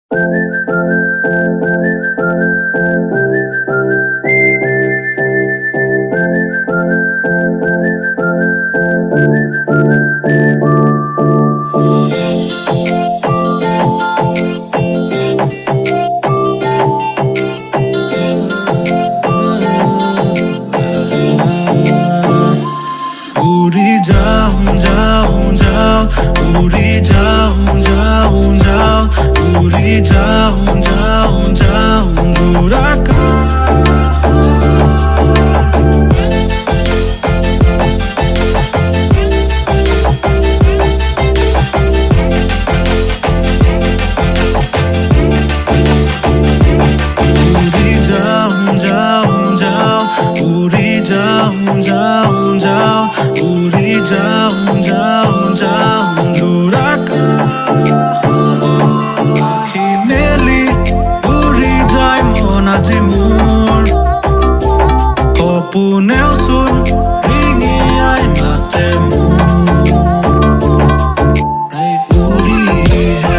উড়ি যাও যাও যাও, উড়ি যাও যাও যাও, উড়ি যাও যাও যাও দূর উড়ি যাও যাও যাও, উড়ি যাও যাও যাও, উড়ি যাও যাও যাও দূর আখি মেলি উড়ি যায় মন আজি মোৰ সপোনেও চোন ৰিঙিয়াই মাতে মোৰ উৰিহে